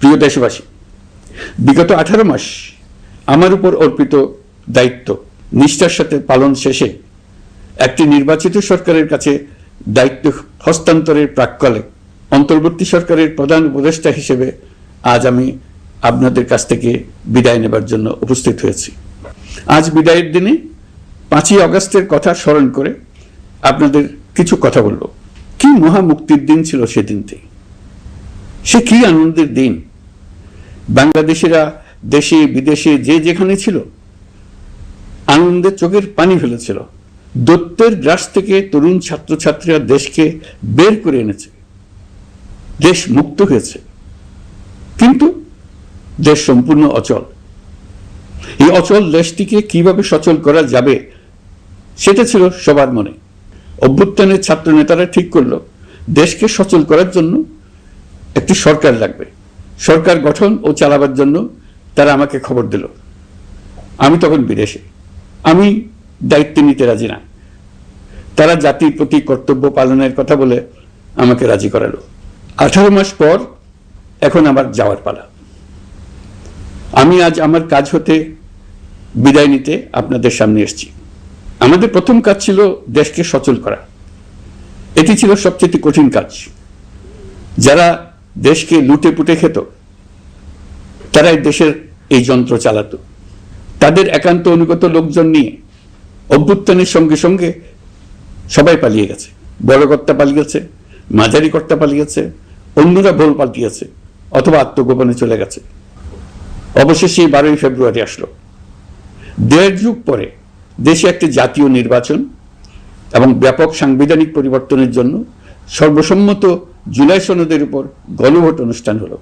প্রিয় দেশবাসী, বিগত 18 মাস আমার উপর অর্পিত দায়িত্ব নিষ্ঠার সাথে পালন শেষে একটি নির্বাচিত সরকারের কাছে দায়িত্ব হস্তান্তরের প্রাক্কালে অন্তর্বর্তী সরকারের প্রধান উপদেষ্টা হিসেবে আজ আমি আপনাদের কাছ থেকে বিদায় নেবার জন্য উপস্থিত হয়েছি। আজ বিদায়ের দিনে 5ই আগস্টের কথা স্মরণ করে আপনাদের কিছু কথা বলব। কি মহা মুক্তির দিন ছিল সেদিনটি, সে কি আনন্দের দিন। বাংলাদেশিরা দেশে বিদেশে যে যেখানে ছিল আনন্দে চোখের পানি ফেলেছিল। দৈত্যের গ্রাস থেকে তরুণ ছাত্রছাত্রীরা দেশকে বের করে এনেছে, দেশ মুক্ত হয়েছে। কিন্তু দেশ সম্পূর্ণ অচল। এই অচল দেশটিকে কিভাবে সচল করা যাবে সেটা ছিল সবার মনে। অভ্যুত্থানের ছাত্র নেতারা ঠিক করলো দেশকে সচল করার জন্য একটি সরকার লাগবে। সরকার গঠন ও চালাবার জন্য তারা আমাকে খবর দিল। আমি তখন বিদেশে, আমি দায়িত্ব নিতে রাজি না। তারা জাতির প্রতি কর্তব্য পালনের কথা বলে আমাকে রাজি করালো। 18 মাস পর এখন আমার যাওয়ার পালা। আমি আজ আমার কাজ হতে বিদায় নিতে আপনাদের সামনে এসেছি। আমাদের প্রথম কাজ ছিল দেশকে সচল করা। এটি ছিল সবচেয়ে কঠিন কাজ। যারা দেশকে লুটে পুটে খেত তারাই দেশের এই যন্ত্র চালাতো। তাদের একান্ত অনুগত লোকজন নিয়ে অভ্যুত্থানের সঙ্গে সঙ্গে সবাই পালিয়ে গেছে। বড় কর্তা পালিয়েছে, মাঝারি কর্তা পালিয়েছে, অন্যরা ভোল পাল্টিয়েছে অথবা আত্মগোপনে চলে গেছে। অবশেষে 12ই ফেব্রুয়ারি আসলো। 1.5 যুগ পরে দেশে একটি জাতীয় নির্বাচন এবং ব্যাপক সাংবিধানিক পরিবর্তনের জন্য সর্বসম্মত জুলাই সনদের উপর গণভোট অনুষ্ঠান হলো।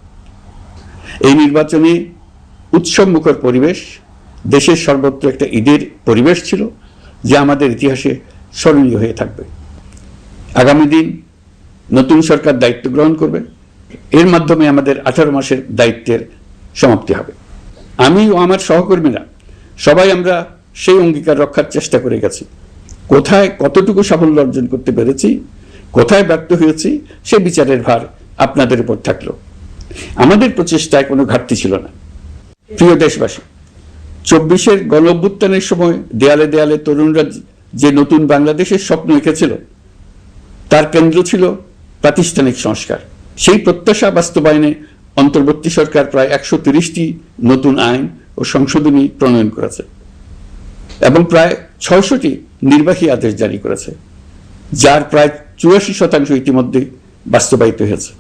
এই নির্বাচনে উৎসবমুখর পরিবেশ, দেশের সর্বত্র একটা ঈদের পরিবেশ ছিল যা আমাদের ইতিহাসে স্মরণীয় হয়ে থাকবে। আগামী দিন নতুন সরকার দায়িত্ব গ্রহণ করবে। এর মাধ্যমে আমাদের 18 মাসের দায়িত্বের সমাপ্তি হবে। আমি ও আমার সহকর্মীরা সবাই আমরা সেই অঙ্গীকার রক্ষার চেষ্টা করে গেছি। কোথায় কতটুকু সাফল্য অর্জন করতে পেরেছি, কোথায় ব্যর্থ হয়েছি সে বিচারের ভার আপনাদের উপর থাকলো। আমাদের প্রচেষ্টায় কোনো ঘাটতি ছিল না। প্রিয় দেশবাসী, 24-এর গণ অভ্যুত্থানের সময় দেয়ালে দেয়ালে তরুণরা যে নতুন বাংলাদেশের স্বপ্ন এঁকেছিল তার কেন্দ্র ছিল প্রাতিষ্ঠানিক সংস্কার। সেই প্রত্যাশা বাস্তবায়নে অন্তর্বর্তী সরকার প্রায় 130টি নতুন আইন ও সংশোধনী প্রণয়ন করেছে এবং প্রায় 600টি নির্বাহী আদেশ জারি করেছে, যার প্রায় 84% ইতিমধ্যে বাস্তবায়িত হয়েছে।